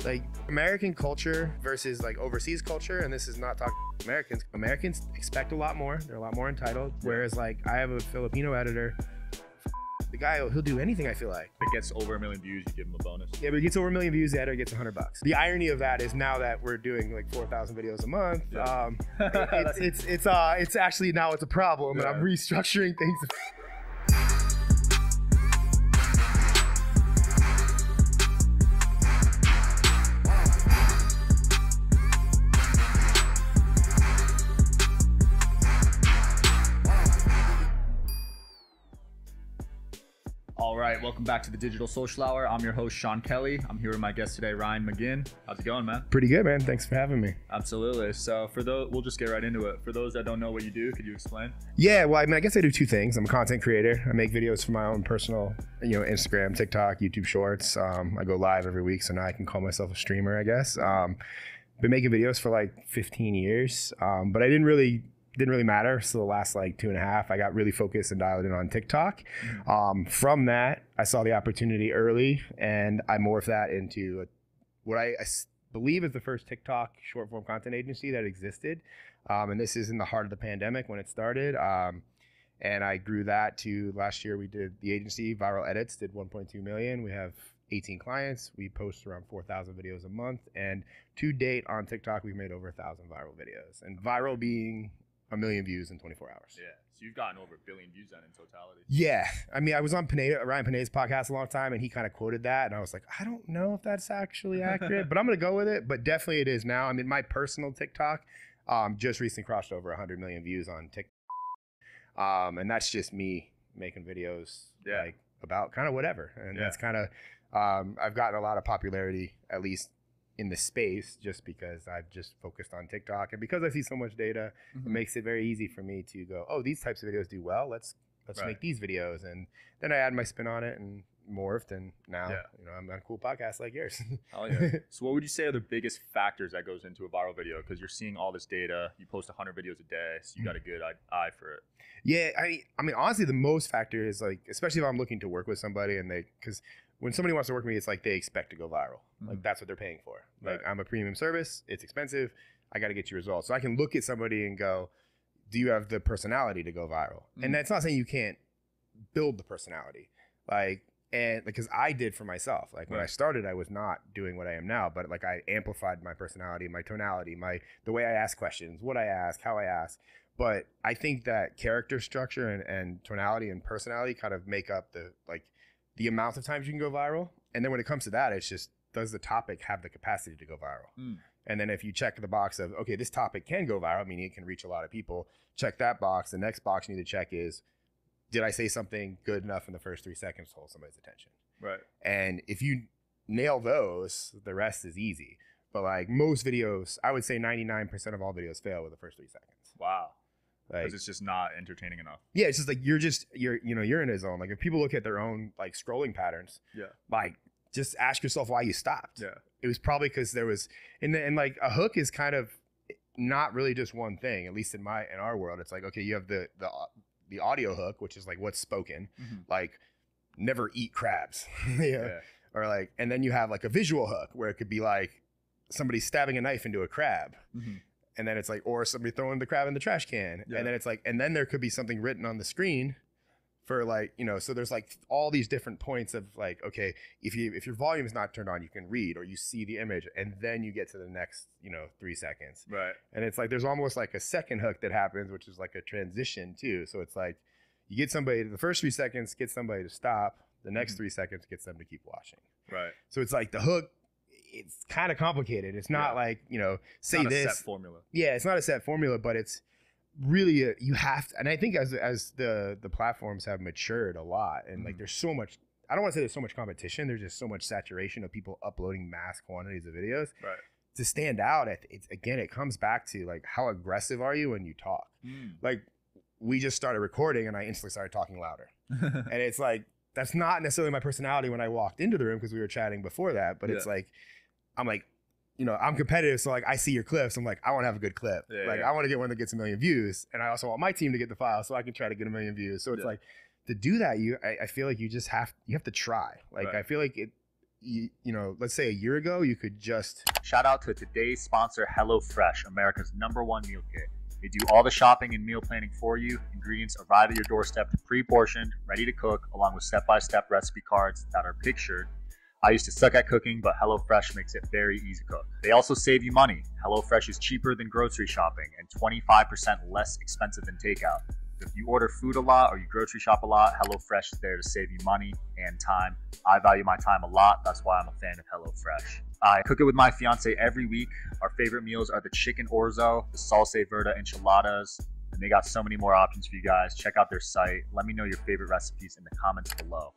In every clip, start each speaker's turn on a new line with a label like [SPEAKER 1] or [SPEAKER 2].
[SPEAKER 1] Like American culture versus like overseas culture, and this is not talking Americans. Americans expect a lot more. They're a lot more entitled. Whereas like I have a Filipino editor. The guy, he'll do anything, I feel like.
[SPEAKER 2] If it gets over 1 million views, you give him a bonus.
[SPEAKER 1] Yeah, but it gets over 1 million views, the editor gets $100. The irony of that is now that we're doing like 4,000 videos a month, it's actually now it's a problem, and I'm restructuring things.
[SPEAKER 2] All right, welcome back to the Digital Social Hour. I'm your host, Sean Kelly. I'm here with my guest today, Ryan Magin. How's it going, man?
[SPEAKER 1] Pretty good, man. Thanks for having me.
[SPEAKER 2] Absolutely. So for those, we'll just get right into it. For those that don't know what you do, could you explain?
[SPEAKER 1] Yeah, well, I mean, I guess I do two things. I'm a content creator. I make videos for my own personal, Instagram, TikTok, YouTube Shorts. I go live every week, so now I can call myself a streamer, I guess. Been making videos for like 15 years, but I didn't really matter. So the last like 2.5, I got really focused and dialed in on TikTok. From that, I saw the opportunity early, and I morphed that into what I believe is the first TikTok short form content agency that existed. And this is in the heart of the pandemic when it started. And I grew that to last year. We did the agency Viral Edits, did 1.2 million. We have 18 clients. We post around 4,000 videos a month. And to date on TikTok, we've made over 1,000 viral videos. And viral being 1 million views in 24 hours.
[SPEAKER 2] Yeah, so you've gotten over 1 billion views then in totality.
[SPEAKER 1] Yeah, I mean, I was on Ryan Pineda's podcast a long time, and he kind of quoted that, and I was like, I don't know if that's actually accurate, but I'm gonna go with it. But definitely it is now. I mean, my personal TikTok just recently crossed over 100 million views on TikTok, and that's just me making videos like about kind of whatever, and that's kind of I've gotten a lot of popularity, at least in the space, just because I've just focused on TikTok, and because I see so much data, it makes it very easy for me to go, oh, these types of videos do well. Let's make these videos, and then I add my spin on it and morphed, and now I'm on a cool podcast like yours.
[SPEAKER 2] Oh yeah. So what would you say are the biggest factors that goes into a viral video? Because you're seeing all this data, you post 100 videos a day, so you got a good eye for it.
[SPEAKER 1] Yeah, I mean, honestly, the most factor is like, especially if I'm looking to work with somebody, and because when somebody wants to work with me, it's like they expect to go viral. Like that's what they're paying for. Like I'm a premium service. It's expensive. I got to get you results. So I can look at somebody and go, do you have the personality to go viral? And that's not saying you can't build the personality. Because I did for myself. Like when I started, I was not doing what I am now, but like I amplified my personality, my tonality, the way I ask questions, what I ask, how I ask. But I think that character structure and tonality and personality kind of make up the amount of times you can go viral. And then when it comes to that, it's just, does the topic have the capacity to go viral? And then if you check the box of, okay, this topic can go viral, meaning it can reach a lot of people, check that box. The next box you need to check is, did I say something good enough in the first 3 seconds to hold somebody's attention? Right. And if you nail those, the rest is easy. But like most videos, I would say 99% of all videos fail with the first 3 seconds.
[SPEAKER 2] Wow. Because it's just not entertaining enough.
[SPEAKER 1] Yeah, it's just like you're in a zone. Like if people look at their own like scrolling patterns, like just ask yourself why you stopped. Yeah, it was probably because there was, and like a hook is kind of not really just one thing. At least in our world, it's like, okay, you have the audio hook, which is like what's spoken, like never eat crabs, or like, and then you have like a visual hook where it could be like somebody stabbing a knife into a crab. And then it's like, or somebody throwing the crab in the trash can. And then it's like, and then there could be something written on the screen for like, so there's like all these different points of like, okay, if your volume is not turned on, you can read or you see the image, and then you get to the next, 3 seconds. Right. And it's like, there's almost like a second hook that happens, which is like a transition too. So it's like, you get somebody, the first 3 seconds gets somebody to stop. The next 3 seconds gets them to keep watching. Right. So it's like the hook, it's kind of complicated. It's not like, say
[SPEAKER 2] not
[SPEAKER 1] this.
[SPEAKER 2] A set formula.
[SPEAKER 1] Yeah, it's not a set formula, but it's really, you have to, and I think as the platforms have matured a lot, and like there's so much, I don't want to say there's so much competition, there's just so much saturation of people uploading mass quantities of videos. Right. To stand out, it comes back to like, how aggressive are you when you talk? Like we just started recording and I instantly started talking louder. And it's like, that's not necessarily my personality when I walked into the room, because we were chatting before that, but it's like, I'm like, I'm competitive. So like, I see your clips. I'm like, I want to have a good clip. I want to get one that gets 1 million views. And I also want my team to get the file so I can try to get 1 million views. So it's like, to do that, I feel like you have to try. Like, I feel like you know, let's say a year ago, you could just
[SPEAKER 3] Shout out to today's sponsor, HelloFresh, America's #1 meal kit. They do all the shopping and meal planning for you. Ingredients arrive at your doorstep pre-portioned, ready to cook, along with step-by-step recipe cards that are pictured. I used to suck at cooking, but HelloFresh makes it very easy to cook. They also save you money. HelloFresh is cheaper than grocery shopping and 25% less expensive than takeout. If you order food a lot or you grocery shop a lot, HelloFresh is there to save you money and time. I value my time a lot. That's why I'm a fan of HelloFresh. I cook it with my fiance every week. Our favorite meals are the chicken orzo, the salsa verde enchiladas, and they got so many more options for you guys. Check out their site. Let me know your favorite recipes in the comments below.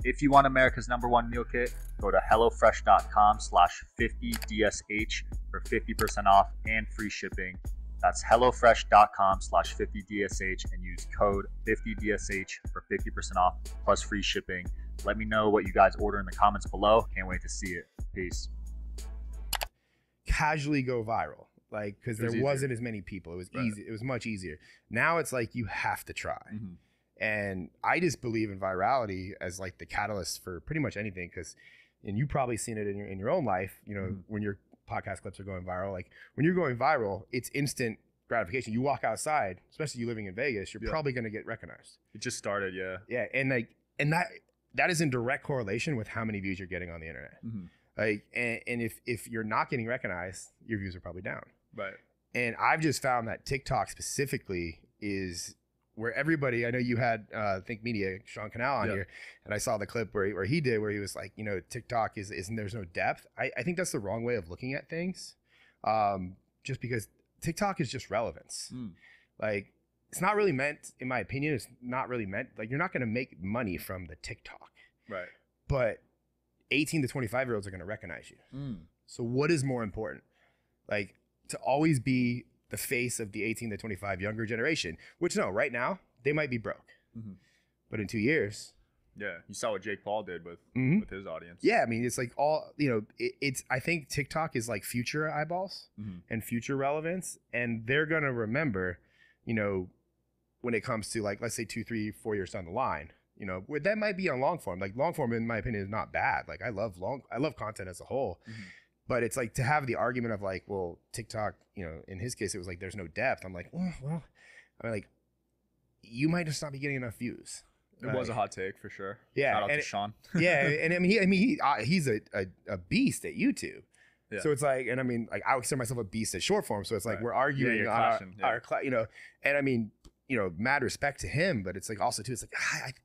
[SPEAKER 3] If you want America's #1 meal kit, go to HelloFresh.com/50DSH for 50% off and free shipping. That's HelloFresh.com/50DSH and use code 50DSH for 50% off plus free shipping. Let me know what you guys order in the comments below. Can't wait to see it. Peace.
[SPEAKER 1] casually go viral, like, because there
[SPEAKER 2] easier.
[SPEAKER 1] wasn't as many people. It was easy. It was much easier. Now it's like you have to try. And I just believe in virality as like the catalyst for pretty much anything. Because, and you've probably seen it in your own life, you know, when your podcast clips are going viral, like when you're going viral, it's instant gratification. You walk outside, especially you living in Vegas, you're probably going to get recognized.
[SPEAKER 2] It just started,
[SPEAKER 1] Yeah. And like, and that is in direct correlation with how many views you're getting on the internet. Like, and if you're not getting recognized, your views are probably down.
[SPEAKER 2] Right.
[SPEAKER 1] And I've just found that TikTok specifically is where everybody, I know you had Think Media, Sean Canal on here, and I saw the clip where he was like, you know, TikTok isn't, there's no depth. I think that's the wrong way of looking at things. Just because TikTok is just relevance. Like, it's not really meant, in my opinion, it's not really meant, like, you're not going to make money from the TikTok.
[SPEAKER 2] Right.
[SPEAKER 1] But 18 to 25-year-olds are going to recognize you. So what is more important? Like, to always be the face of the 18 to 25 younger generation, which no, right now, they might be broke. But in 2 years.
[SPEAKER 2] Yeah. You saw what Jake Paul did with his audience.
[SPEAKER 1] Yeah. I mean, it's like all, you know, it's, I think TikTok is like future eyeballs and future relevance. And they're going to remember, you know, when it comes to like, let's say 2, 3, 4 years down the line, you know, that might be on long form. Like long form, in my opinion, is not bad. Like I love content as a whole, but it's like to have the argument of like, well, TikTok, you know, in his case, it was like, there's no depth. I'm like, well, I mean, like, you might just not be getting enough views.
[SPEAKER 2] It was a hot take for sure.
[SPEAKER 1] Yeah.
[SPEAKER 2] Shout out to Sean.
[SPEAKER 1] Yeah. And I mean, he's a beast at YouTube. Yeah. So it's like, and I mean, like I would consider myself a beast at short form. So it's like, we're arguing on our you know, and I mean, you know, mad respect to him, but it's like also too, it's like,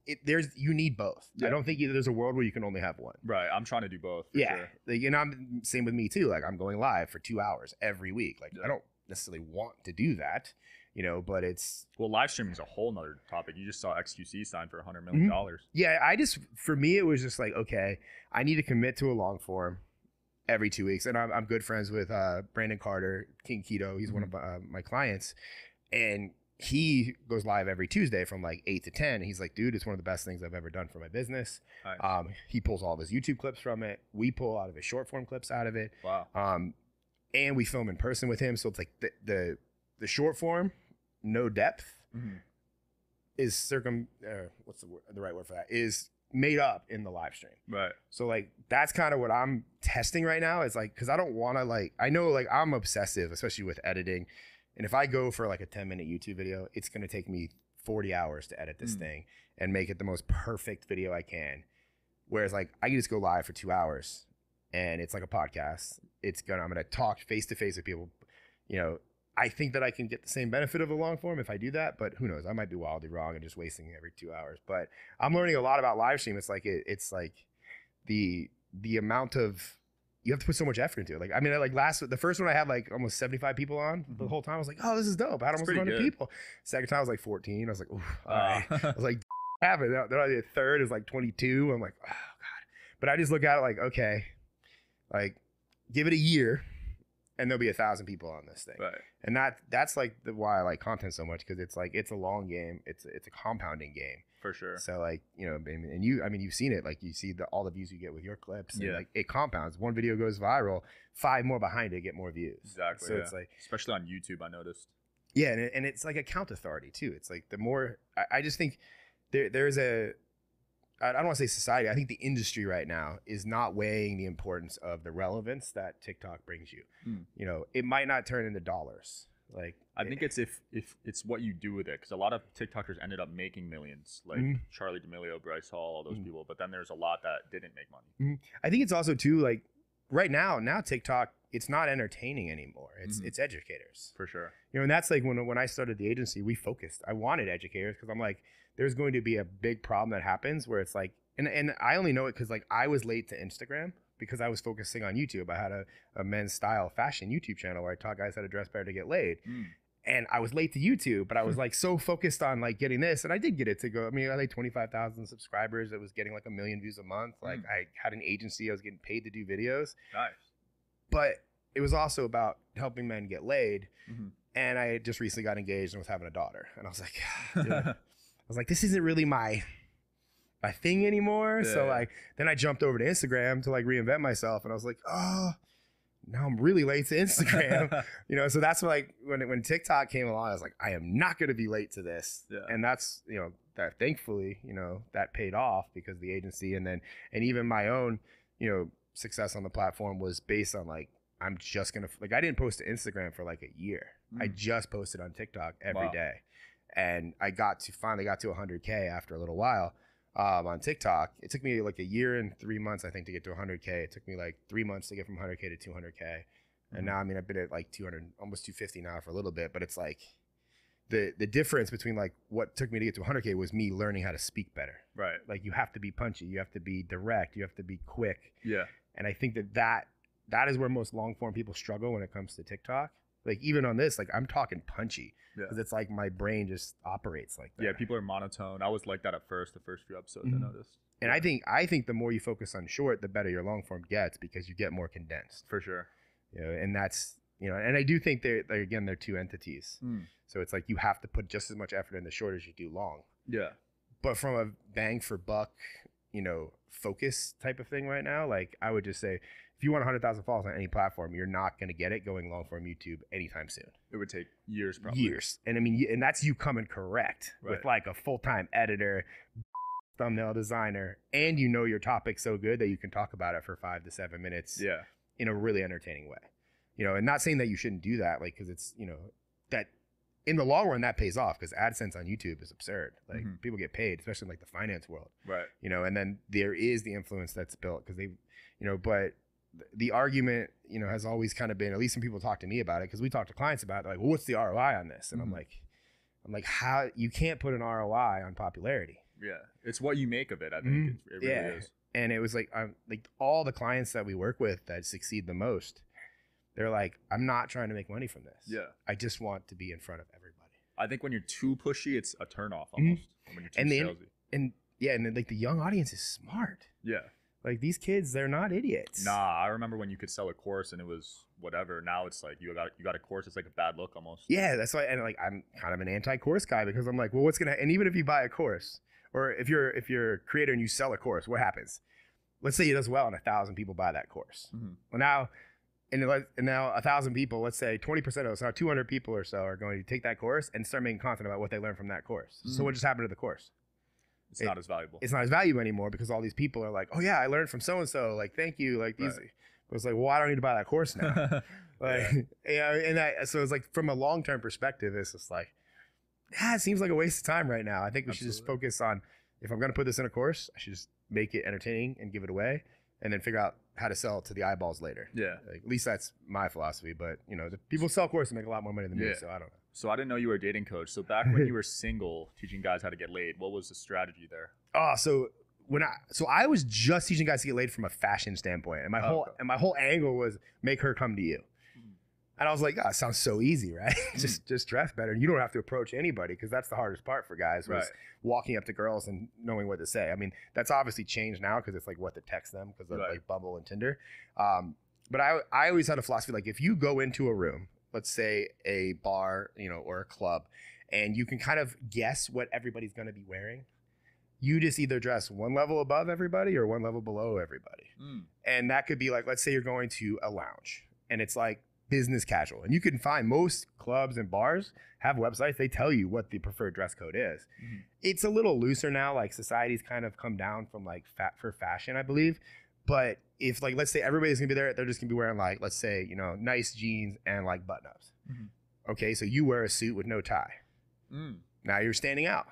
[SPEAKER 1] you need both. I don't think there's a world where you can only have one.
[SPEAKER 2] Right. I'm trying to do both. For sure.
[SPEAKER 1] Like, you know, I'm same with me too. Like I'm going live for 2 hours every week. Like I don't necessarily want to do that, you know, but it's.
[SPEAKER 2] Well, live streaming is a whole nother topic. You just saw XQC sign for $100 million.
[SPEAKER 1] Yeah. For me, it was just like, okay, I need to commit to a long form every 2 weeks. And I'm good friends with Brandon Carter, King Keto. He's one of my clients. And he goes live every Tuesday from like 8 to 10. And he's like, dude, it's one of the best things I've ever done for my business. Nice. He pulls all of his YouTube clips from it. We pull out of his short form clips out of it.
[SPEAKER 2] Wow.
[SPEAKER 1] And we film in person with him. So it's like the short form, no depth is what's the right word for that? Is made up in the live stream.
[SPEAKER 2] Right.
[SPEAKER 1] So like, that's kind of what I'm testing right now. Is like, cause I don't want to like, I know like I'm obsessive, especially with editing. And if I go for like a 10-minute YouTube video, it's going to take me 40 hours to edit this thing and make it the most perfect video I can. Whereas like I can just go live for 2 hours and it's like a podcast. I'm going to talk face to face with people. You know, I think that I can get the same benefit of a long form if I do that, but who knows? I might be wildly wrong and just wasting every 2 hours. But I'm learning a lot about live stream. It's like it's like the amount of. You have to put so much effort into it. Like, I mean, like the first one I had like almost 75 people on the whole time. I was like, oh, this is dope. I had almost 100 people. Second time I was like 14. I was like, ooh, all right. I was like, have it. Then the third is like 22. I'm like, oh God. But I just look at it like, okay, like give it a year and there'll be 1,000 people on this thing.
[SPEAKER 2] Right.
[SPEAKER 1] And that's like why I like content so much. Cause it's like, it's a long game. It's a compounding game.
[SPEAKER 2] For sure.
[SPEAKER 1] So like, you know, and you've seen it, like you see all the views you get with your clips and like it compounds. One video goes viral, 5 more behind it get more views.
[SPEAKER 2] Exactly.
[SPEAKER 1] So it's like,
[SPEAKER 2] especially on YouTube, I noticed.
[SPEAKER 1] Yeah. And it's like account authority too. It's like the more, I just think there's a I don't want to say society. I think the industry right now is not weighing the importance of the relevance that TikTok brings you. You know, it might not turn into dollars. Like
[SPEAKER 2] I think it's if it's what you do with it, because a lot of TikTokers ended up making millions, like Charlie D'Amelio, Bryce Hall, all those people. But then there's a lot that didn't make money.
[SPEAKER 1] I think it's also too like right now TikTok, it's not entertaining anymore. It's educators
[SPEAKER 2] For sure.
[SPEAKER 1] You know, and that's like when I started the agency, we focused. I wanted educators because I'm like, there's going to be a big problem that happens where it's like, and I only know it because like I was late to Instagram because I was focusing on YouTube. I had a men's style fashion YouTube channel where I taught guys how to dress better to get laid. And I was late to YouTube, but I was like so focused on like getting this, and I did get it to go. I mean, I had like 25,000 subscribers. It was getting like 1 million views a month. Like I had an agency. I was getting paid to do videos.
[SPEAKER 2] Nice.
[SPEAKER 1] But it was also about helping men get laid. And I just recently got engaged and was having a daughter. And I was like, dude, this isn't really my thing anymore.
[SPEAKER 2] Yeah.
[SPEAKER 1] So like, then I jumped over to Instagram to like reinvent myself. And I was like, oh, now I'm really late to Instagram. You know, so that's like when TikTok came along, I was like, I am not going to be late to this.
[SPEAKER 2] Yeah.
[SPEAKER 1] And that's, you know, that thankfully, you know, that paid off because the agency and even my own, you know, success on the platform was based on like, I'm just going to, like, I didn't post to Instagram for like a year. I just posted on TikTok every day. And I finally got to 100K after a little while on TikTok. It took me like a year and 3 months, I think, to get to 100K. It took me like 3 months to get from 100K to 200K. And now, I mean, I've been at like 200, almost 250 now for a little bit, but it's like the difference between like what took me to get to 100K was me learning how to speak better.
[SPEAKER 2] Right.
[SPEAKER 1] Like you have to be punchy. You have to be direct. You have to be quick.
[SPEAKER 2] Yeah.
[SPEAKER 1] And I think that is where most long form people struggle when it comes to TikTok. Like even on this, like I'm talking punchy because it's like my brain just operates like that.
[SPEAKER 2] Yeah, people are monotone. I was like that at first, the first few episodes I noticed.
[SPEAKER 1] And I think the more you focus on short, the better your long form gets because you get more condensed.
[SPEAKER 2] For sure.
[SPEAKER 1] You know, and that's, you know, and I do think they're two entities. So it's like you have to put just as much effort in the short as you do long.
[SPEAKER 2] Yeah.
[SPEAKER 1] But from a bang for buck, you know, focus type of thing right now, like I would just say, if you want 100,000 followers on any platform, you're not going to get it going long form YouTube anytime soon.
[SPEAKER 2] It would take years, probably.
[SPEAKER 1] Years. And I mean, and that's you coming correct with like a full-time editor, thumbnail designer, and you know your topic so good that you can talk about it for 5 to 7 minutes in a really entertaining way. You know, and not saying that you shouldn't do that, like, because it's, you know, that in the long run, that pays off because AdSense on YouTube is absurd. Like people get paid, especially in like the finance world. Right. You know, and then there is the influence that's built because they, you know, but the argument, you know, has always kind of been, at least when people talk to me about it, because we talk to clients about it, like, well, what's the ROI on this? And I'm like, how you can't put an ROI on popularity.
[SPEAKER 2] Yeah, it's what you make of it. I think it really is.
[SPEAKER 1] And it was like all the clients that we work with that succeed the most, they're like, I'm not trying to make money from this. Yeah, I just want to be in front of everybody.
[SPEAKER 2] I think when you're too pushy, it's a turnoff almost. When you're too salesy.
[SPEAKER 1] And then like the young audience is smart. Yeah. Like these kids, they're not idiots.
[SPEAKER 2] Nah, I remember when you could sell a course and it was whatever. Now it's like you got a course. It's like a bad look almost.
[SPEAKER 1] Yeah, that's why. And like I'm kind of an anti-course guy because I'm like, well, what's gonna? And even if you buy a course, or if you're a creator and you sell a course, what happens? Let's say it does well and 1,000 people buy that course. Well, now 1,000 people, let's say 20% of those, now 200 people or so are going to take that course and start making content about what they learned from that course. So what just happened to the course?
[SPEAKER 2] It's not as valuable.
[SPEAKER 1] It's not as valuable anymore because all these people are like, oh yeah, I learned from so and so. Like, thank you. Like these. Right. It was like, well, I don't need to buy that course now. Like, so it's like from a long term perspective, it's just like, it seems like a waste of time right now. I think we should just focus on, if I'm going to put this in a course, I should just make it entertaining and give it away, and then figure out how to sell it to the eyeballs later. Yeah, like, at least that's my philosophy. But you know, the people sell courses and make a lot more money than me, so I don't know.
[SPEAKER 2] So I didn't know you were a dating coach. So back when you were single, teaching guys how to get laid, what was the strategy there?
[SPEAKER 1] Oh, so I was just teaching guys to get laid from a fashion standpoint, and my whole angle was make her come to you. And I was like, it sounds so easy, right? just dress better, and you don't have to approach anybody, because that's the hardest part for guys, was walking up to girls and knowing what to say. I mean, that's obviously changed now because it's like what to text them because of like Bumble and Tinder. But I always had a philosophy, like, if you go into a room, let's say a bar, you know, or a club, and you can kind of guess what everybody's going to be wearing, you just either dress one level above everybody or one level below everybody. And that could be like, let's say you're going to a lounge, and it's like business casual. And you can find most clubs and bars have websites. They tell you what the preferred dress code is. Mm-hmm. It's a little looser now. Like society's kind of come down from like for fashion, I believe. But if like, let's say everybody's gonna be there, they're just gonna be wearing like, let's say, you know, nice jeans and like button ups. Mm-hmm. Okay. So you wear a suit with no tie. Now you're standing out.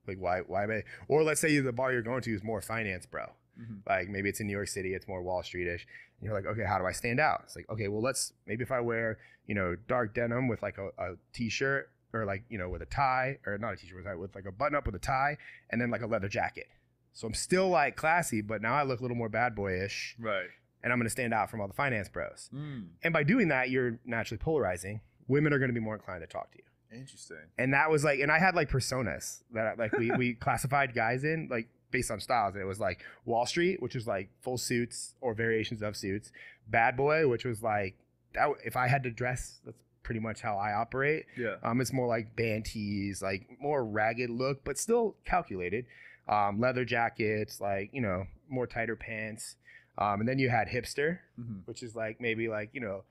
[SPEAKER 1] Like why am I, or let's say the bar you're going to is more finance bro. Mm-hmm. Like maybe it's in New York City, it's more Wall Street-ish. And you're like, okay, how do I stand out? It's like, okay, well maybe if I wear, you know, dark denim with like a t-shirt or like, you know, with a tie, or not a t-shirt, with like a button up with a tie and then like a leather jacket. So I'm still like classy, but now I look a little more bad boyish.
[SPEAKER 2] Right.
[SPEAKER 1] And I'm going to stand out from all the finance bros. And by doing that, you're naturally polarizing. Women are going to be more inclined to talk to you.
[SPEAKER 2] Interesting.
[SPEAKER 1] And that was like, and I had like personas that like we classified guys in like based on styles. And it was like Wall Street, which was like full suits or variations of suits. Bad boy, which was like, that, if I had to dress, that's pretty much how I operate.
[SPEAKER 2] Yeah.
[SPEAKER 1] It's more like band tees, like more ragged look, but still calculated. Leather jackets, like, you know, more tighter pants. And then you had hipster, which is like maybe like, you know,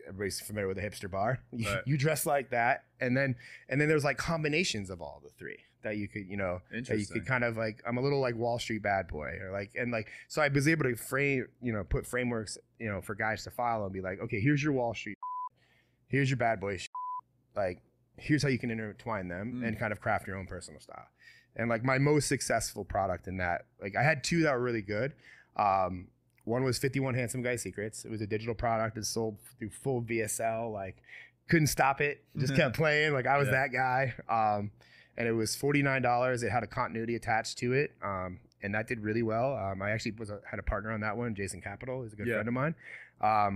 [SPEAKER 1] everybody's familiar with a hipster bar, you dress like that. And then there's like combinations of all the three that you could, you know, that you could kind of like, I'm a little like Wall Street bad boy or like, and like, so I was able to put frameworks, you know, for guys to follow and be like, okay, here's your Wall Street, here's your bad boy, like, here's how you can intertwine them and kind of craft your own personal style. And like my most successful product in that, like I had two that were really good. One was 51 Handsome Guy Secrets. It was a digital product that sold through full VSL. Like, couldn't stop it. Just kept playing. Like, I was that guy. And it was $49. It had a continuity attached to it. And that did really well. I actually had a partner on that one. Jason Capital is a good friend of mine.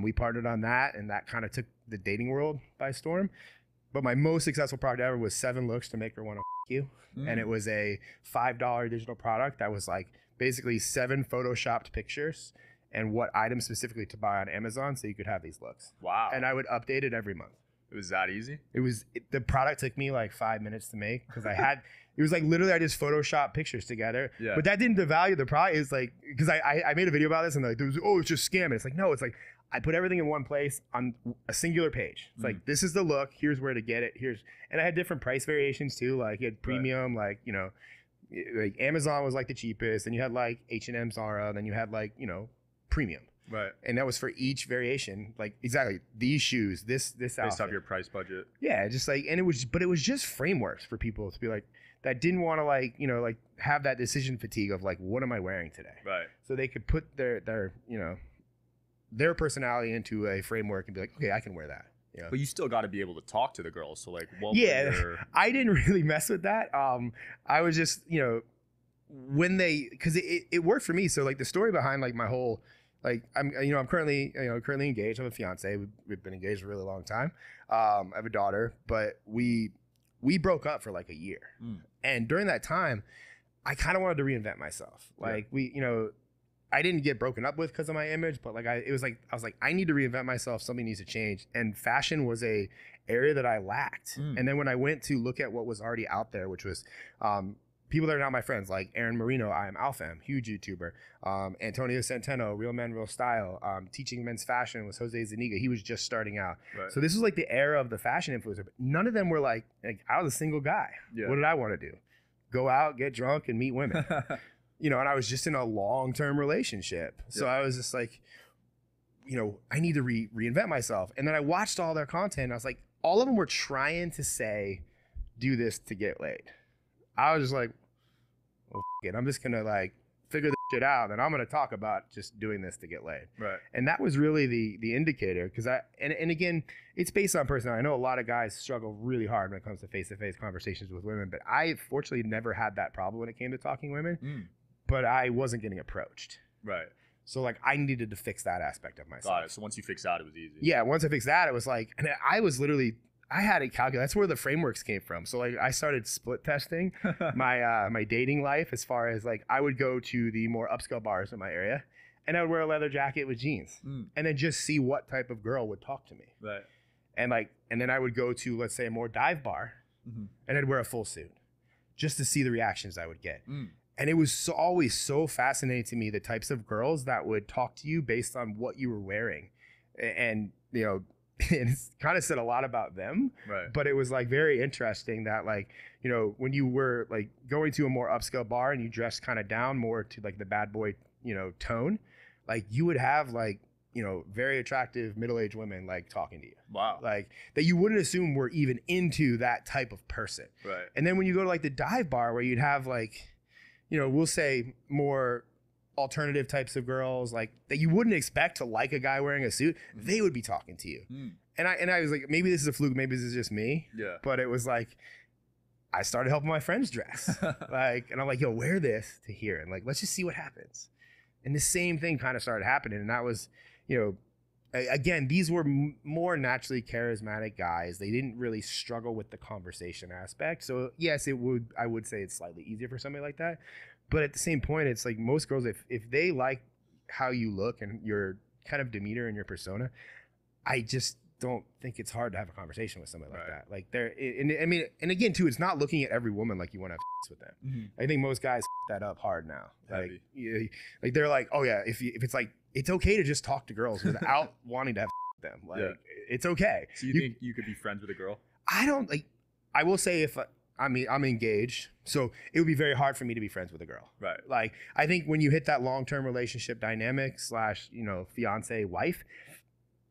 [SPEAKER 1] We partnered on that, and that kind of took the dating world by storm. But my most successful product ever was 7 looks to make her want to you. And it was a $5 digital product that was like basically 7 photoshopped pictures and what items specifically to buy on Amazon so you could have these looks.
[SPEAKER 2] Wow.
[SPEAKER 1] And I would update it every month.
[SPEAKER 2] It was that easy?
[SPEAKER 1] The product took me like 5 minutes to make because it was like literally I just Photoshopped pictures together. Yeah. But that didn't devalue the product. It's like, because I made a video about this and like, it's just scamming. It's like, no, it's like, I put everything in one place on a singular page. It's like, this is the look. Here's where to get it. And I had different price variations too. Like you had premium, like, you know, like Amazon was like the cheapest. And you had like H&M, Zara. And then you had like, you know, premium.
[SPEAKER 2] Right.
[SPEAKER 1] And that was for each variation. Like exactly these shoes, this
[SPEAKER 2] based
[SPEAKER 1] outfit.
[SPEAKER 2] off your price budget.
[SPEAKER 1] Yeah. Just like, and it was just frameworks for people to be like, that didn't want to like, you know, like have that decision fatigue of like, what am I wearing today?
[SPEAKER 2] Right.
[SPEAKER 1] So they could put their, you know, their personality into a framework and be like, okay, I can wear that. Yeah.
[SPEAKER 2] But you still got to be able to talk to the girls. So like, what
[SPEAKER 1] I didn't really mess with that. I was just, you know, because it worked for me. So like the story behind like my whole, like I'm currently engaged. I have a fiance. We've been engaged a really long time. I have a daughter, but we broke up for like a year. And during that time, I kind of wanted to reinvent myself. Like I didn't get broken up with because of my image, but like I was like, I need to reinvent myself. Something needs to change. And fashion was a area that I lacked. And then when I went to look at what was already out there, which was people that are now my friends, like Aaron Marino, I am Alfam, huge YouTuber. Antonio Centeno, Real Men, Real Style. Teaching Men's Fashion was Jose Zuniga. He was just starting out. Right. So this was like the era of the fashion influencer. But none of them were like I was a single guy. Yeah. What did I want to do? Go out, get drunk, and meet women. You know, and I was just in a long-term relationship. So I was just like, you know, I need to reinvent myself. And then I watched all their content. And I was like, all of them were trying to say, do this to get laid. I was just like, well, it. I'm just going to like figure this shit out. And I'm going to talk about just doing this to get laid. Right. And that was really the indicator. Because and again, it's based on personality. I know a lot of guys struggle really hard when it comes to face-to-face conversations with women. But I fortunately never had that problem when it came to talking women. But I wasn't getting approached. Right. So like I needed to fix that aspect of myself.
[SPEAKER 2] Got it. So once you fixed that, it was easy.
[SPEAKER 1] Yeah. Once I fixed that, it was like, and I had a calculator. That's where the frameworks came from. So like I started split testing my dating life as far as like I would go to the more upscale bars in my area and I would wear a leather jacket with jeans and then just see what type of girl would talk to me. Right. And then I would go to, let's say, a more dive bar and I'd wear a full suit just to see the reactions I would get. And it was always so fascinating to me, the types of girls that would talk to you based on what you were wearing. and you know, and it's kind of said a lot about them.
[SPEAKER 2] Right.
[SPEAKER 1] But it was like very interesting that like, you know, when you were like going to a more upscale bar and you dressed kind of down more to like the bad boy, you know, tone, like you would have like, you know, very attractive middle-aged women like talking to you.
[SPEAKER 2] Wow.
[SPEAKER 1] Like that you wouldn't assume were even into that type of person.
[SPEAKER 2] Right.
[SPEAKER 1] And then when you go to like the dive bar where you'd have like, you know, we'll say more alternative types of girls like that you wouldn't expect to like a guy wearing a suit, they would be talking to you. And I was like, maybe this is a fluke, maybe this is just me.
[SPEAKER 2] Yeah.
[SPEAKER 1] But it was like I started helping my friends dress. Like, and I'm like, yo, wear this to here and like let's just see what happens. And the same thing kind of started happening. And that was, you know, again, these were more naturally charismatic guys. They didn't really struggle with the conversation aspect. So yes, I would say it's slightly easier for somebody like that. But at the same point, it's like most girls, if they like how you look and your kind of demeanor and your persona, I just don't think it's hard to have a conversation with somebody like that. Like and again too, it's not looking at every woman like you want to have with them. I think most guys that up hard now. Like they're like, oh yeah, if it's like it's okay to just talk to girls without wanting to have them. Like it's okay.
[SPEAKER 2] So you think you could be friends with a girl?
[SPEAKER 1] I don't like. I will say if I'm engaged, so it would be very hard for me to be friends with a girl.
[SPEAKER 2] Right.
[SPEAKER 1] Like I think when you hit that long-term relationship dynamic / you know, fiance wife,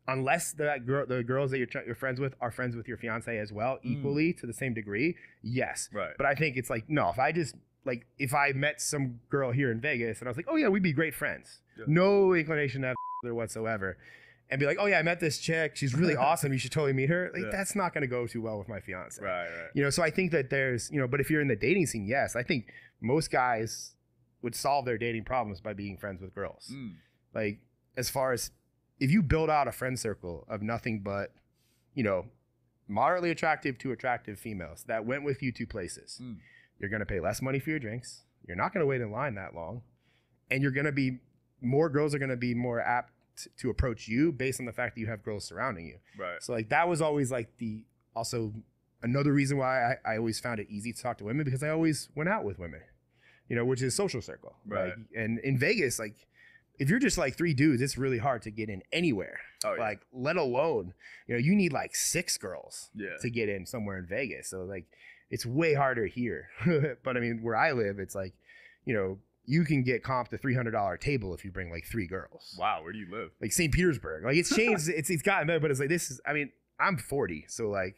[SPEAKER 1] unless the girls that you're friends with are friends with your fiance as well, equally to the same degree, yes.
[SPEAKER 2] Right.
[SPEAKER 1] But I think it's like no, if I met some girl here in Vegas and I was like, oh yeah, we'd be great friends. Yeah. No inclination to have her whatsoever. And be like, oh yeah, I met this chick. She's really awesome. You should totally meet her. Like that's not going to go too well with my fiance.
[SPEAKER 2] Right.
[SPEAKER 1] You know, so I think that there's, you know, but if you're in the dating scene, yes, I think most guys would solve their dating problems by being friends with girls. Like as far as if you build out a friend circle of nothing but, you know, moderately attractive to attractive females that went with you to places, you're going to pay less money for your drinks. You're not going to wait in line that long. And you're going to be, more girls are going to be more apt to approach you based on the fact that you have girls surrounding you.
[SPEAKER 2] Right.
[SPEAKER 1] So like that was always like also another reason why I always found it easy to talk to women, because I always went out with women, you know, which is social circle.
[SPEAKER 2] Right.
[SPEAKER 1] Like, and in Vegas, like if you're just like 3 dudes, it's really hard to get in anywhere.
[SPEAKER 2] Oh, yeah.
[SPEAKER 1] Like let alone, you know, you need like 6 girls
[SPEAKER 2] Yeah.
[SPEAKER 1] to get in somewhere in Vegas. So like it's way harder here. But I mean, where I live, it's like, you know, you can get comped a $300 table if you bring like 3 girls.
[SPEAKER 2] Wow, where do you live?
[SPEAKER 1] Like St. Petersburg. Like it's changed. it's gotten better, but it's like this is. I mean, I'm 40, so like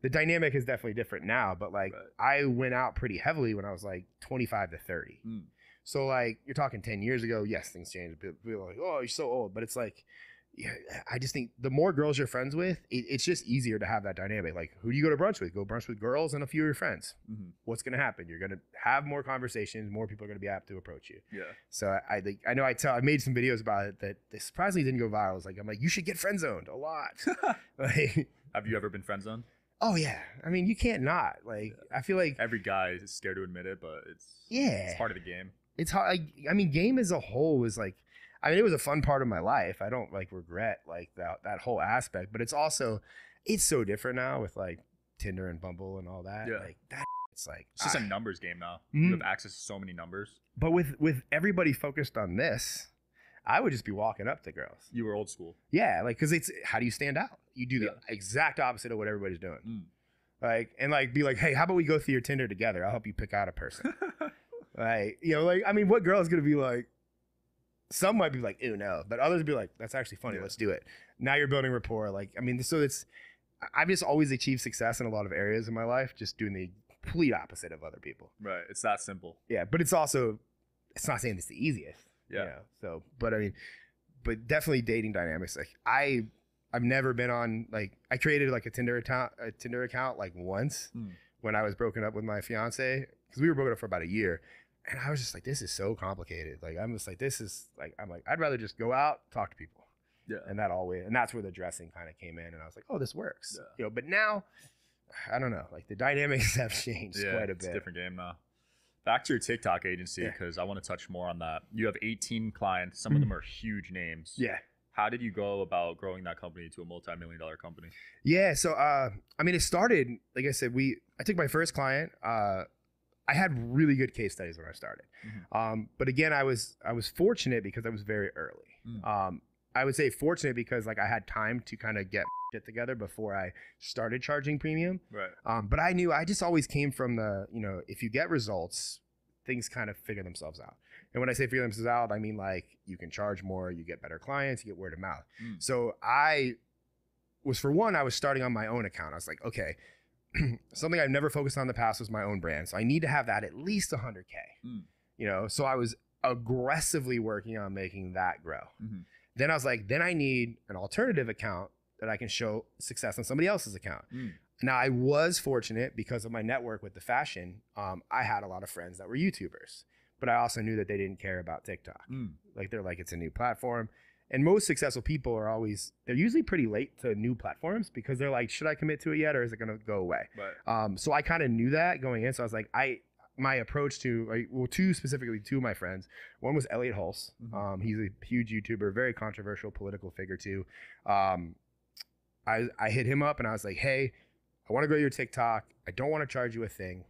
[SPEAKER 1] the dynamic is definitely different now. But like I went out pretty heavily when I was like 25 to 30. So like you're talking 10 years ago. Yes, things changed. People are like, oh, you're so old. But it's like, yeah, I just think the more girls you're friends with, it's just easier to have that dynamic. Like, who do you go to brunch with? Go brunch with girls and a few of your friends. What's going to happen? You're going to have more conversations. More people are going to be apt to approach you.
[SPEAKER 2] Yeah.
[SPEAKER 1] So I think I made some videos about it that they surprisingly didn't go viral. I'm like, you should get friend zoned a lot. Like,
[SPEAKER 2] have you ever been friend zoned?
[SPEAKER 1] Oh yeah. I mean, you can't not. Like, I feel like
[SPEAKER 2] every guy is scared to admit it, but it's part of the game.
[SPEAKER 1] It's hard. Like, I mean, game as a whole was like. I mean, it was a fun part of my life. I don't like regret like that whole aspect, but it's so different now with like Tinder and Bumble and all that.
[SPEAKER 2] Yeah.
[SPEAKER 1] Like that, it's like
[SPEAKER 2] it's just a numbers game now. You have access to so many numbers.
[SPEAKER 1] But with everybody focused on this, I would just be walking up to girls.
[SPEAKER 2] You were old school.
[SPEAKER 1] Yeah, like because it's how do you stand out? You do the exact opposite of what everybody's doing. Like and like be like, hey, how about we go through your Tinder together? I'll help you pick out a person. Like you know, like I mean, what girl is gonna be like? Some might be like, ew, no. But others be like, that's actually funny. Let's do it. Now you're building rapport. Like, I mean, so I've just always achieved success in a lot of areas in my life, just doing the complete opposite of other people.
[SPEAKER 2] Right. It's that simple.
[SPEAKER 1] Yeah. But it's not saying it's the easiest.
[SPEAKER 2] Yeah.
[SPEAKER 1] You know? So, but I mean, but definitely dating dynamics. Like I've never been on, like, I created like a Tinder account like once when I was broken up with my fiance, because we were broken up for about a year. And I was just like, this is so complicated. Like, I'm just like, I'd rather just go out, talk to people.
[SPEAKER 2] Yeah.
[SPEAKER 1] And that's where the dressing kind of came in. And I was like, oh, this works. Yeah. You know, but now, I don't know, like the dynamics have changed quite a bit.
[SPEAKER 2] It's a different game now. Back to your TikTok agency, because I want to touch more on that. You have 18 clients. Some of them are huge names.
[SPEAKER 1] Yeah.
[SPEAKER 2] How did you go about growing that company to a multi-million-dollar company?
[SPEAKER 1] Yeah. So, I mean, it started, like I said, I took my first client, I had really good case studies when I started. But again, I was fortunate because I was very early. I would say fortunate because like I had time to kind of get shit together before I started charging premium.
[SPEAKER 2] Right.
[SPEAKER 1] But I knew I just always came from the, you know, if you get results, things kind of figure themselves out. And when I say figure themselves out, I mean like you can charge more, you get better clients, you get word of mouth. So I was starting on my own account. I was like, okay, something I've never focused on in the past was my own brand. So I need to have that at least 100K, you know? So I was aggressively working on making that grow. Then I was like, then I need an alternative account that I can show success on somebody else's account. Now I was fortunate because of my network with the fashion. I had a lot of friends that were YouTubers, but I also knew that they didn't care about TikTok. Like they're like, it's a new platform. And most successful people are they're usually pretty late to new platforms because they're like, should I commit to it yet? Or is it going to go away? Right. So I kind of knew that going in. So I was like, my approach to, two of my friends. One was Elliot Hulse. He's a huge YouTuber, very controversial political figure too. I hit him up and I was like, hey, I want to grow your TikTok. I don't want to charge you a thing.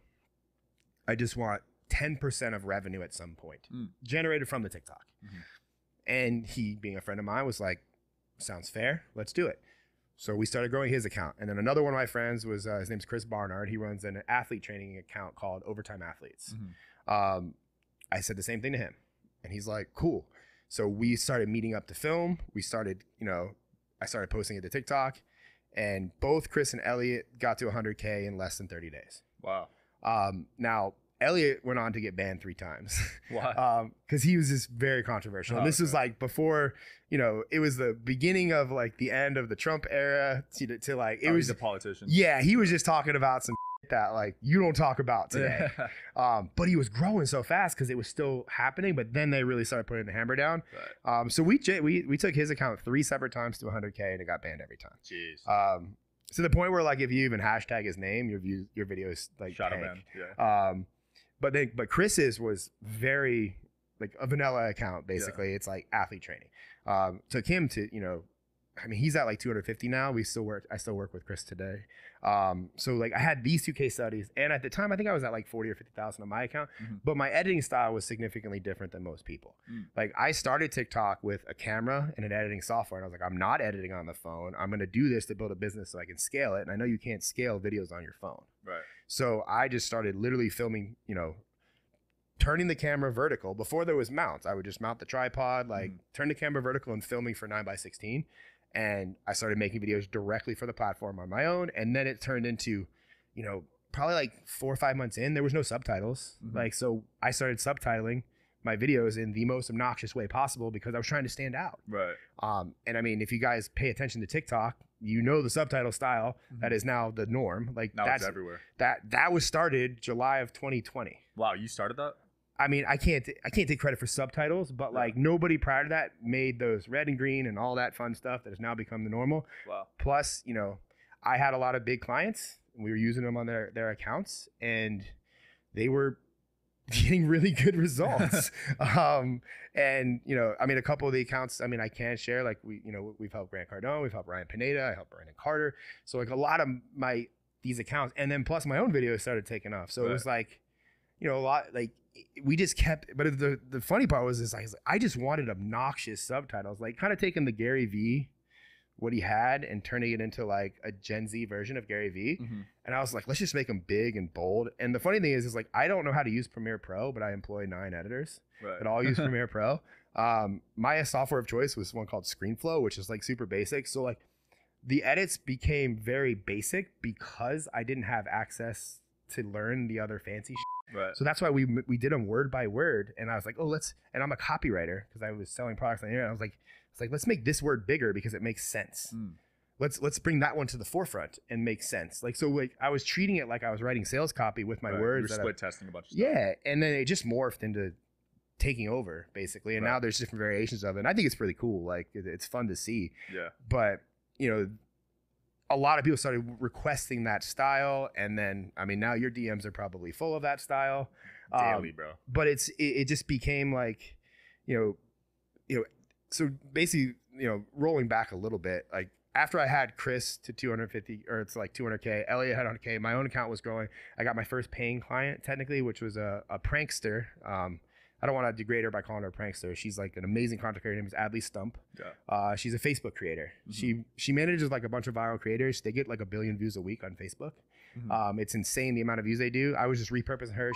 [SPEAKER 1] I just want 10% of revenue at some point generated from the TikTok. And he, being a friend of mine, was like, sounds fair. Let's do it. So we started growing his account. And then another one of my friends was, his name's Chris Barnard. He runs an athlete training account called Overtime Athletes. I said the same thing to him. And he's like, cool. So we started meeting up to film. We started, I started posting it to TikTok. And both Chris and Elliot got to 100K in less than 30 days.
[SPEAKER 2] Wow.
[SPEAKER 1] Now, Elliot went on to get banned 3 times.
[SPEAKER 2] Why?
[SPEAKER 1] Because he was just very controversial. And this was like before, it was the beginning of like the end of the Trump era to like, it was
[SPEAKER 2] he's a politician.
[SPEAKER 1] Yeah, he was just talking about some that like you don't talk about today. But he was growing so fast because it was still happening. But then they really started putting the hammer down. Right. So we took his account 3 separate times to 100K and it got banned every time.
[SPEAKER 2] Jeez.
[SPEAKER 1] To the point where like if you even hashtag his name, your video is like
[SPEAKER 2] shadow banned. Yeah.
[SPEAKER 1] But Chris's was very like a vanilla account basically. Yeah. It's like athlete training. Took him to he's at like 250 now. I still work with Chris today. So like I had these 2 case studies, and at the time I think I was at like 40 or 50,000 on my account. But my editing style was significantly different than most people. Like I started TikTok with a camera and an editing software, and I was like, I'm not editing on the phone. I'm going to do this to build a business so I can scale it. And I know you can't scale videos on your phone. Right. So I just started literally filming, turning the camera vertical. Before there was mounts, I would just mount the tripod, like turn the camera vertical and filming for 9x16. And I started making videos directly for the platform on my own. And then it turned into, probably like 4 or 5 months in, there was no subtitles. So I started subtitling my videos in the most obnoxious way possible because I was trying to stand out. Right. And I mean, if you guys pay attention to TikTok, the subtitle style that is now the norm. Like
[SPEAKER 2] now it's everywhere.
[SPEAKER 1] That was started July of 2020.
[SPEAKER 2] Wow, you started that?
[SPEAKER 1] I mean, I can't take credit for subtitles, but like nobody prior to that made those red and green and all that fun stuff that has now become the normal. Wow. Plus, I had a lot of big clients and we were using them on their accounts and they were getting really good results. And, I mean, a couple of the accounts, I mean, I can share, like we've helped Grant Cardone, we've helped Ryan Pineda, I helped Brandon Carter. So like a lot of these accounts, and then plus my own videos started taking off. So it was like, a lot, like we just kept, but the funny part was I just wanted obnoxious subtitles, like kind of taking the Gary V, what he had, and turning it into like a Gen Z version of Gary V. And I was like, let's just make them big and bold. And the funny thing is like, I don't know how to use Premiere Pro, but I employ 9 editors that all use Premiere Pro. My software of choice was one called ScreenFlow, which is like super basic. So like the edits became very basic because I didn't have access to learn the other fancy shit. Right. So that's why we did them word by word. And I was like, and I'm a copywriter because I was selling products on the internet. I was like, let's make this word bigger because it makes sense. Let's bring that one to the forefront and make sense. Like, so like I was treating it like I was writing sales copy with my words.
[SPEAKER 2] You're split testing a bunch of stuff.
[SPEAKER 1] Yeah. And then it just morphed into taking over basically. And now there's different variations of it. And I think it's pretty cool. Like it's fun to see. Yeah. But a lot of people started requesting that style, and then I mean now your DMs are probably full of that style
[SPEAKER 2] daily, bro.
[SPEAKER 1] But it just became like, so basically, rolling back a little bit, like after I had Chris to 250 or it's like 200K, Elliot had 100K, my own account was growing. I got my first paying client technically, which was a prankster. I don't want to degrade her by calling her a prankster. She's like an amazing content creator. Her name is Adley Stump.
[SPEAKER 2] Yeah.
[SPEAKER 1] She's a Facebook creator. She manages like a bunch of viral creators. They get like 1 billion views a week on Facebook. It's insane the amount of views they do. I was just repurposing her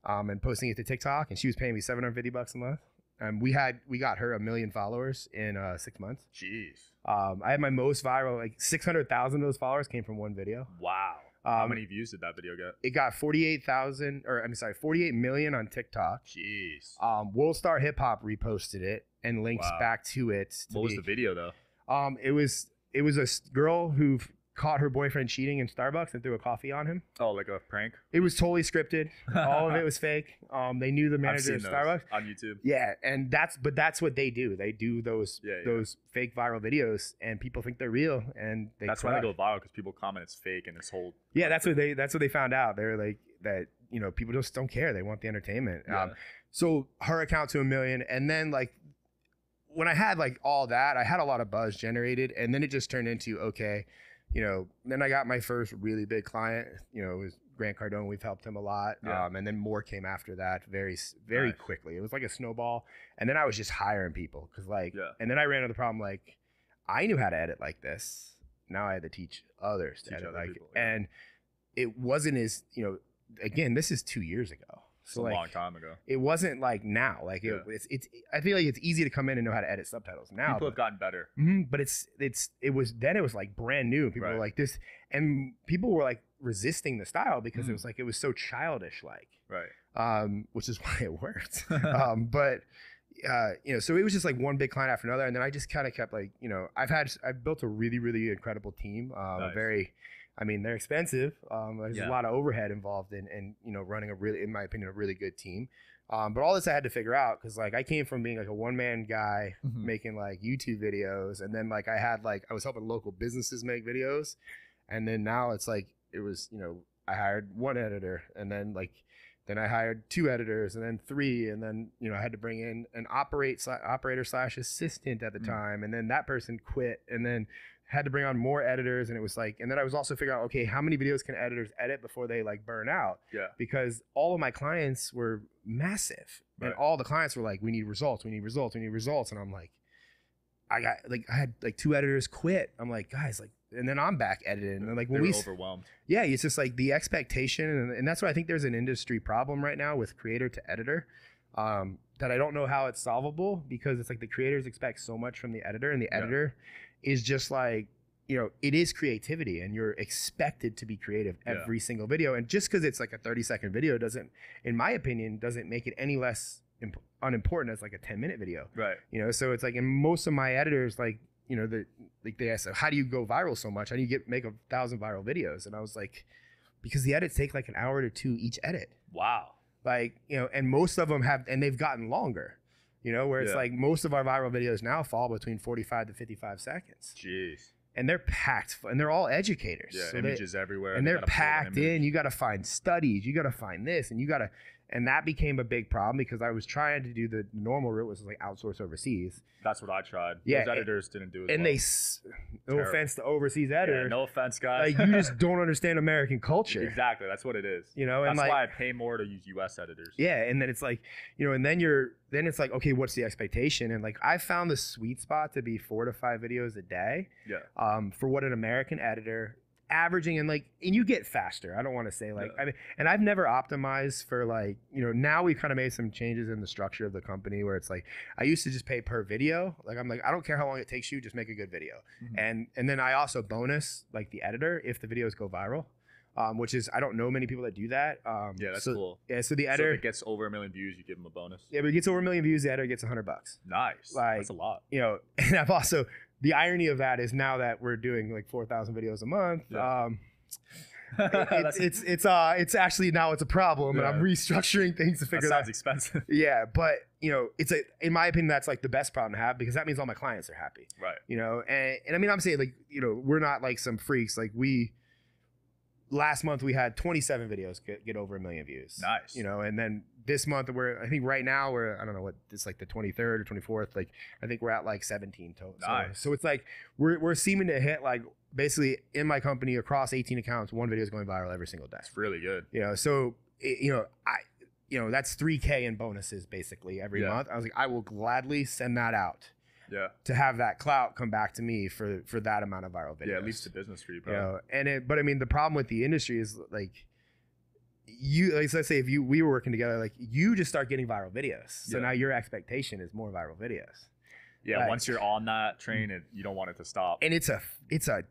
[SPEAKER 1] and posting it to TikTok, and she was paying me $750 a month. And we got her 1 million followers in 6 months.
[SPEAKER 2] Jeez.
[SPEAKER 1] I had my most viral, like 600,000 of those followers came from one video.
[SPEAKER 2] Wow. How many views did that video get?
[SPEAKER 1] It got 48 million on TikTok.
[SPEAKER 2] Jeez.
[SPEAKER 1] World Star Hip Hop reposted it and links back to it.
[SPEAKER 2] What was the video though?
[SPEAKER 1] It was a girl who caught her boyfriend cheating in Starbucks and threw a coffee on him.
[SPEAKER 2] Oh, like a prank?
[SPEAKER 1] It was totally scripted. All of it was fake. They knew the manager of Starbucks
[SPEAKER 2] on YouTube.
[SPEAKER 1] Yeah, and that's what they do. They do those fake viral videos, and people think they're real, and that's
[SPEAKER 2] why they go viral, because people comment it's fake, and this whole
[SPEAKER 1] that's what they found out. They're like that. People just don't care. They want the entertainment.
[SPEAKER 2] Yeah.
[SPEAKER 1] So her account to 1 million, and then like when I had like all that, I had a lot of buzz generated, and then it just turned into okay. Then I got my first really big client, it was Grant Cardone. We've helped him a lot.
[SPEAKER 2] Yeah.
[SPEAKER 1] And then more came after that very quickly. It was like a snowball. And then I was just hiring people and then I ran into the problem. Like I knew how to edit like this. Now I had to teach others to edit like it. And it wasn't as, again, this is 2 years ago.
[SPEAKER 2] So a long time ago.
[SPEAKER 1] It wasn't like now. Like it's I feel like it's easy to come in and know how to edit subtitles now.
[SPEAKER 2] People have gotten better.
[SPEAKER 1] But it was like brand new. People were like this, and people were like resisting the style because it was so childish like.
[SPEAKER 2] Right.
[SPEAKER 1] Which is why it worked. But so it was just like one big client after another, and then I just kind of kept like, I've built a really, really incredible team. They're expensive. There's a lot of overhead involved in running in my opinion, a really good team. But all this I had to figure out because like I came from being like a one-man guy making like YouTube videos, and then like I was helping local businesses make videos, and then now it's like I hired one editor, and then I hired 2 editors, and then 3, and then I had to bring in an operator/assistant at the time, and then that person quit, and then had to bring on more editors, and it was like, and then I was also figuring out, okay, how many videos can editors edit before they like burn out?
[SPEAKER 2] Yeah.
[SPEAKER 1] Because all of my clients were massive, and all the clients were like, we need results, and I'm like, I had like 2 editors quit. I'm like, guys, like, and then I'm back editing, and like when we
[SPEAKER 2] overwhelmed.
[SPEAKER 1] Yeah, it's just like the expectation, and that's why I think there's an industry problem right now with creator to editor. That I don't know how it's solvable, because it's like the creators expect so much from the editor, and the editor is just like, it is creativity, and you're expected to be creative every single video. And just because it's like a 30-second video doesn't, in my opinion, doesn't make it any less unimportant as like a 10-minute video.
[SPEAKER 2] Right.
[SPEAKER 1] So it's like, and most of my editors, like, they ask, how do you go viral so much? How do you make 1,000 viral videos? And I was like, because the edits take like an hour to 2 each edit.
[SPEAKER 2] Wow.
[SPEAKER 1] Like, and most of them they've gotten longer. Where it's like most of our viral videos now fall between 45 to 55 seconds.
[SPEAKER 2] Jeez.
[SPEAKER 1] And they're packed, and they're all educators.
[SPEAKER 2] Yeah, so images everywhere.
[SPEAKER 1] And they're packed in. You got to find studies. You got to find this, and that became a big problem because I was trying to do the normal route, which was like outsource overseas.
[SPEAKER 2] That's what I tried.
[SPEAKER 1] Yeah,
[SPEAKER 2] those editors didn't do it.
[SPEAKER 1] And no offense to overseas editors.
[SPEAKER 2] Yeah, no offense, guys.
[SPEAKER 1] Like, you just don't understand American culture.
[SPEAKER 2] Exactly, that's what it is.
[SPEAKER 1] And
[SPEAKER 2] that's
[SPEAKER 1] like,
[SPEAKER 2] why I pay more to use U.S. editors.
[SPEAKER 1] Yeah, and then it's like, and then it's like, okay, what's the expectation? And like, I found the sweet spot to be 4 to 5 videos a day.
[SPEAKER 2] Yeah.
[SPEAKER 1] For what an American editor averaging, and you get faster. I don't want to say and I've never optimized for like, now we've kind of made some changes in the structure of the company where it's like, I used to just pay per video. Like, I'm like, I don't care how long it takes you, just make a good video. And then I also bonus like the editor if the videos go viral. Which is, I don't know many people that do that.
[SPEAKER 2] Yeah, that's cool.
[SPEAKER 1] Yeah, so the editor,
[SPEAKER 2] if it gets over 1 million views, you give them a bonus.
[SPEAKER 1] Yeah, but it gets over 1 million views, the editor gets $100.
[SPEAKER 2] Nice.
[SPEAKER 1] Like,
[SPEAKER 2] that's a lot.
[SPEAKER 1] And I've also, the irony of that is now that we're doing like 4,000 videos a month, it's actually now it's a problem, and I'm restructuring things to figure that.
[SPEAKER 2] Sounds expensive.
[SPEAKER 1] Yeah, but in my opinion, that's like the best problem to have, because that means all my clients are happy.
[SPEAKER 2] Right.
[SPEAKER 1] And I mean, I'm saying like, we're not like some freaks. Like last month we had 27 videos get over 1 million views.
[SPEAKER 2] Nice.
[SPEAKER 1] And then this month I think right now I don't know what it's like, the 23rd or 24th. Like, I think we're at like 17 total.
[SPEAKER 2] Nice.
[SPEAKER 1] So it's like we're seeming to hit like basically in my company across 18 accounts, one video is going viral every single day.
[SPEAKER 2] That's really good.
[SPEAKER 1] So you know, that's 3K in bonuses basically every month. I was like, I will gladly send that out.
[SPEAKER 2] Yeah.
[SPEAKER 1] To have that clout come back to me for that amount of viral videos.
[SPEAKER 2] Yeah, it leads to business for you, bro.
[SPEAKER 1] You know, but I mean, the problem with the industry is like let's say if we were working together, like you just start getting viral videos. So now your expectation is more viral videos.
[SPEAKER 2] Yeah,
[SPEAKER 1] like,
[SPEAKER 2] once you're on that train, you don't want it to stop.
[SPEAKER 1] And it's a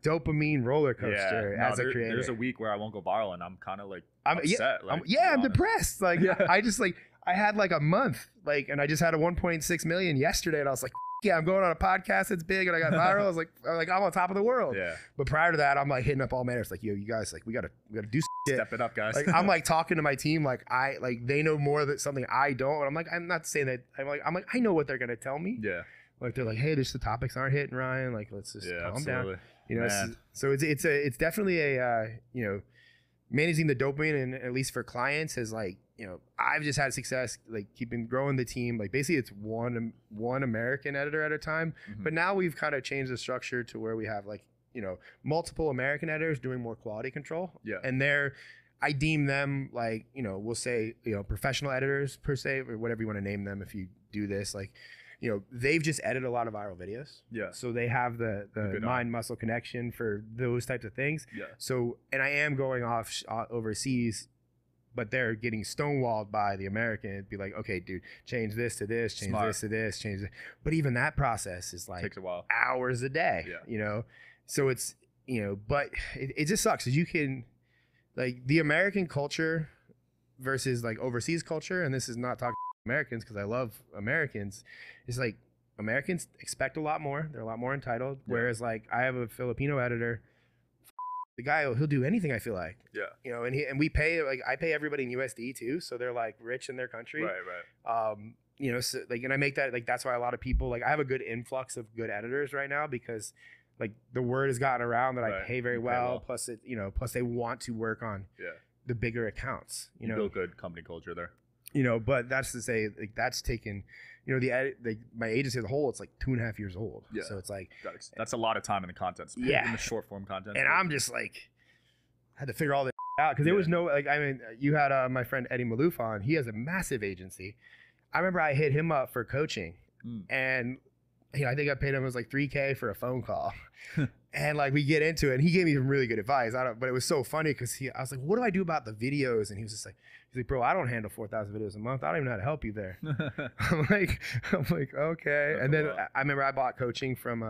[SPEAKER 1] dopamine roller coaster as a creator.
[SPEAKER 2] There's a week where I won't go viral, and I'm kind of like upset.
[SPEAKER 1] I'm depressed. Like I just like I had like a month, like, and I just had a 1.6 million yesterday, and I was like, yeah, I'm going on a podcast that's big, and I got viral. I was like I'm on top of the world.
[SPEAKER 2] Yeah.
[SPEAKER 1] But prior to that, I'm like hitting up all manners, like, yo, you guys, like, we gotta do shit.
[SPEAKER 2] Step it up, guys.
[SPEAKER 1] Like I'm like talking to my team, like they know more that something I don't, and I'm like, I'm not saying that. I'm like I know what they're gonna tell me.
[SPEAKER 2] Yeah.
[SPEAKER 1] Like they're like, hey, the topics aren't hitting, Ryan. Like let's just calm down. You know, so it's definitely a you know, managing the dopamine, and at least for clients is like, you know, I've just had success like growing the team. Like basically it's one American editor at a time. But now we've kind of changed the structure to where we have like, you know, multiple American editors doing more quality control. Yeah. And I deem them like, you know, we'll say, you know, professional editors per se, or whatever you want to name them if you do this. Like, you know, they've just edited a lot of viral videos. Yeah. So they have the mind muscle connection for those types of things. Yeah. So, and I am going off overseas, but they're getting stonewalled by the American. It'd be like, okay, dude, change this to this, change this to this, change this. But even that process is like
[SPEAKER 2] takes a while,
[SPEAKER 1] hours a day. Yeah. You know, so it's, you know, but it just sucks because you can, like, the American culture versus like overseas culture, and this is not talking Americans because I love Americans. It's like Americans expect a lot more. They're a lot more entitled. Yeah. Whereas like I have a Filipino editor. The guy, he'll do anything, I feel like. Yeah. You know, and we pay, like, I pay everybody in USD too, so they're like rich in their country. Right. You know, so like, and I make that, like, that's why a lot of people, like, I have a good influx of good editors right now because like the word has gotten around that I pay very well. Plus it, you know, plus they want to work on the bigger accounts. You know,
[SPEAKER 2] build good company culture there.
[SPEAKER 1] You know, but that's to say, like, that's taken, you know, my agency as a whole, it's like 2.5 years old. Yeah. So it's like,
[SPEAKER 2] that's a lot of time in the content space, in the short form content.
[SPEAKER 1] And I'm just like, I had to figure all this out because there was no, like, I mean, you had my friend Eddie Maloof on. He has a massive agency. I remember I hit him up for coaching, and you know, I think I paid him, it was like $3K for a phone call. And like we get into it, and he gave me some really good advice. But it was so funny because I was like, what do I do about the videos? And he was just like, bro, I don't handle 4,000 videos a month. I don't even know how to help you there. I'm like, okay. That's, and then I remember I bought coaching from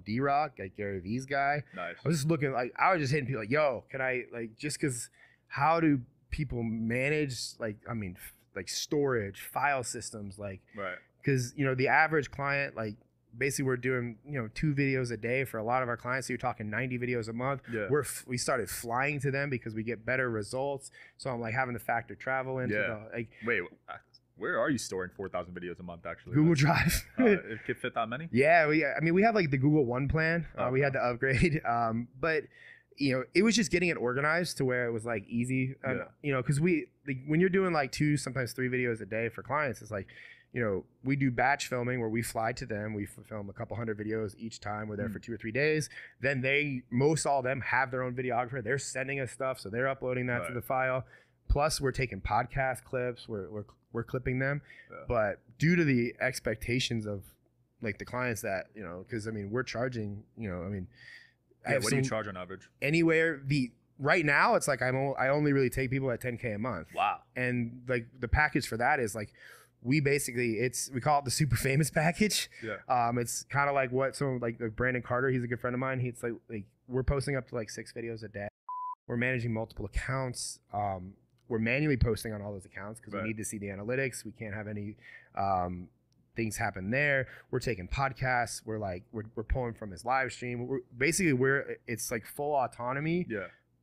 [SPEAKER 1] D-Rock, like Gary V's guy. Nice. I was just looking, like, I was just hitting people like, yo, can I, like, just because how do people manage, like, I mean, like storage, file systems, like, right? Because, you know, the average client, like, basically we're doing, you know, 2 videos a day for a lot of our clients. So you're talking 90 videos a month. Yeah. We started flying to them because we get better results. So I'm like having to factor travel into like.
[SPEAKER 2] Wait, where are you storing 4,000 videos a month actually?
[SPEAKER 1] Google Drive.
[SPEAKER 2] It could fit that many?
[SPEAKER 1] Yeah, we have like the Google One plan. We had to upgrade. But you know, it was just getting it organized to where it was like easy. You know, because when you're doing like 2, sometimes 3 videos a day for clients, it's like, you know, we do batch filming where we fly to them. We film a couple hundred videos each time. We're there for 2 or 3 days. Then all of them have their own videographer. They're sending us stuff, so they're uploading that to the file. Plus, we're taking podcast clips. We're clipping them. Yeah. But due to the expectations of like the clients that, you know, because I mean we're charging, you know, I mean,
[SPEAKER 2] what do you charge on average?
[SPEAKER 1] Anywhere right now it's like I only really take people at $10K a month. Wow. And like the package for that is like, we call it the super famous package. Yeah. It's kind of like what someone like Brandon Carter, he's a good friend of mine. He's like we're posting up to like 6 videos a day. We're managing multiple accounts. We're manually posting on all those accounts because we need to see the analytics. We can't have any things happen there. We're taking podcasts. We're pulling from his live stream. It's like full autonomy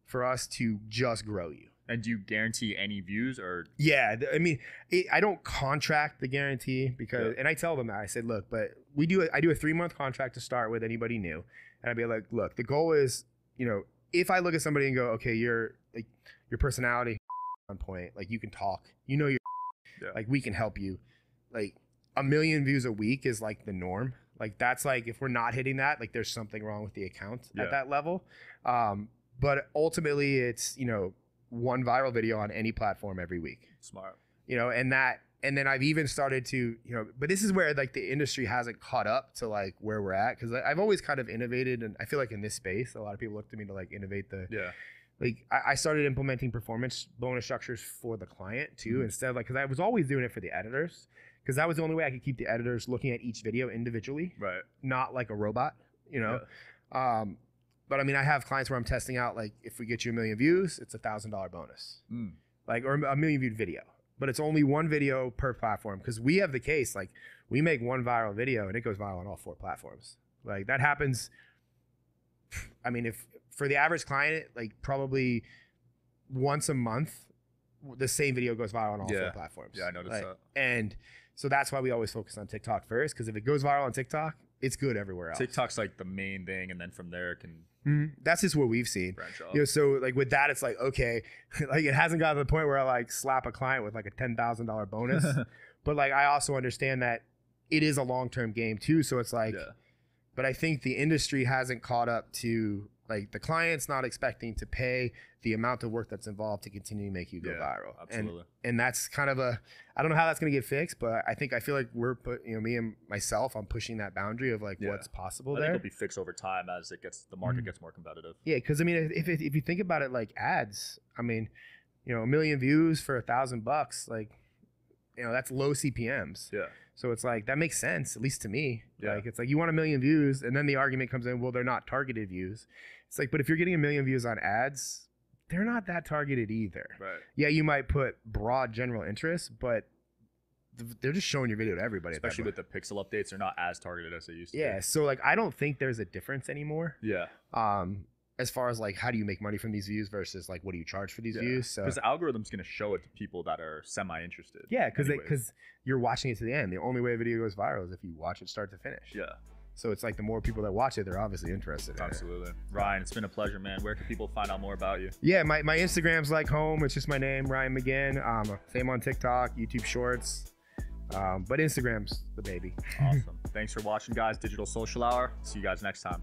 [SPEAKER 1] for us to just grow you.
[SPEAKER 2] And do you guarantee any views or?
[SPEAKER 1] Yeah, I mean, I don't contract the guarantee because, and I tell them that. I said, look, but I do a 3-month contract to start with anybody new, and I'd be like, look, the goal is, you know, if I look at somebody and go, okay, your personality on point, like you can talk, you know, like we can help you, like 1 million views a week is like the norm. Like that's like if we're not hitting that, like there's something wrong with the account at that level. But ultimately, it's, you know, 1 viral video on any platform every week.
[SPEAKER 2] Smart.
[SPEAKER 1] you know, and then I've even started to, you know, but this is where like the industry hasn't caught up to like where we're at. Cause I've always kind of innovated. And I feel like in this space, a lot of people look to me to like innovate like I started implementing performance bonus structures for the client too, instead of like, cause I was always doing it for the editors. Cause that was the only way I could keep the editors looking at each video individually,
[SPEAKER 2] right?
[SPEAKER 1] Not like a robot, you know? Yeah. But I mean, I have clients where I'm testing out, like if we get you 1 million views, it's $1,000 bonus, like, or 1 million viewed video. But it's only one video per platform because we have the case, like we make one viral video and it goes viral on all 4 platforms. Like that happens. I mean, if for the average client, like probably once a month, the same video goes viral on all 4 platforms.
[SPEAKER 2] Yeah, I noticed that.
[SPEAKER 1] And so that's why we always focus on TikTok first, because if it goes viral on TikTok, it's good everywhere else.
[SPEAKER 2] TikTok's like the main thing, and then from there it can
[SPEAKER 1] that's just what we've seen.
[SPEAKER 2] Branch off.
[SPEAKER 1] You know, so like with that, it's like, okay, like it hasn't gotten to the point where I like slap a client with like a $10,000 bonus. But like I also understand that it is a long-term game too. So it's like, but I think the industry hasn't caught up to like the client's not expecting to pay the amount of work that's involved to continue to make you go viral.
[SPEAKER 2] Absolutely.
[SPEAKER 1] And that's kind of I don't know how that's going to get fixed, but I feel like me and myself, I'm pushing that boundary of like what's possible there.
[SPEAKER 2] I think it'll be fixed over time as the market gets more competitive. Yeah.
[SPEAKER 1] Cause I mean, if you think about it, like ads, I mean, you know, 1 million views for $1,000, like, you know, that's low CPMs.
[SPEAKER 2] Yeah.
[SPEAKER 1] So it's like, that makes sense, at least to me.
[SPEAKER 2] Yeah.
[SPEAKER 1] Like, it's like you want 1 million views, and then the argument comes in, well, they're not targeted views. It's like, but if you're getting 1 million views on ads, they're not that targeted either.
[SPEAKER 2] Right.
[SPEAKER 1] Yeah, you might put broad general interest, but they're just showing your video to everybody.
[SPEAKER 2] Especially with the pixel updates, they're not as targeted as they used to.
[SPEAKER 1] Yeah, so like, I don't think there's a difference anymore.
[SPEAKER 2] Yeah.
[SPEAKER 1] As far as like, how do you make money from these views versus like, what do you charge for these views? So
[SPEAKER 2] because the algorithm's going to show it to people that are semi-interested.
[SPEAKER 1] Yeah, because you're watching it to the end. The only way a video goes viral is if you watch it start to finish.
[SPEAKER 2] Yeah.
[SPEAKER 1] So it's like the more people that watch it, they're obviously interested in
[SPEAKER 2] Absolutely. Ryan, it's been a pleasure, man. Where can people find out more about you?
[SPEAKER 1] Yeah, my Instagram's like home. It's just my name, Ryan Magin. Same on TikTok, YouTube Shorts. But Instagram's the baby.
[SPEAKER 2] Awesome. Thanks for watching, guys. Digital Social Hour. See you guys next time.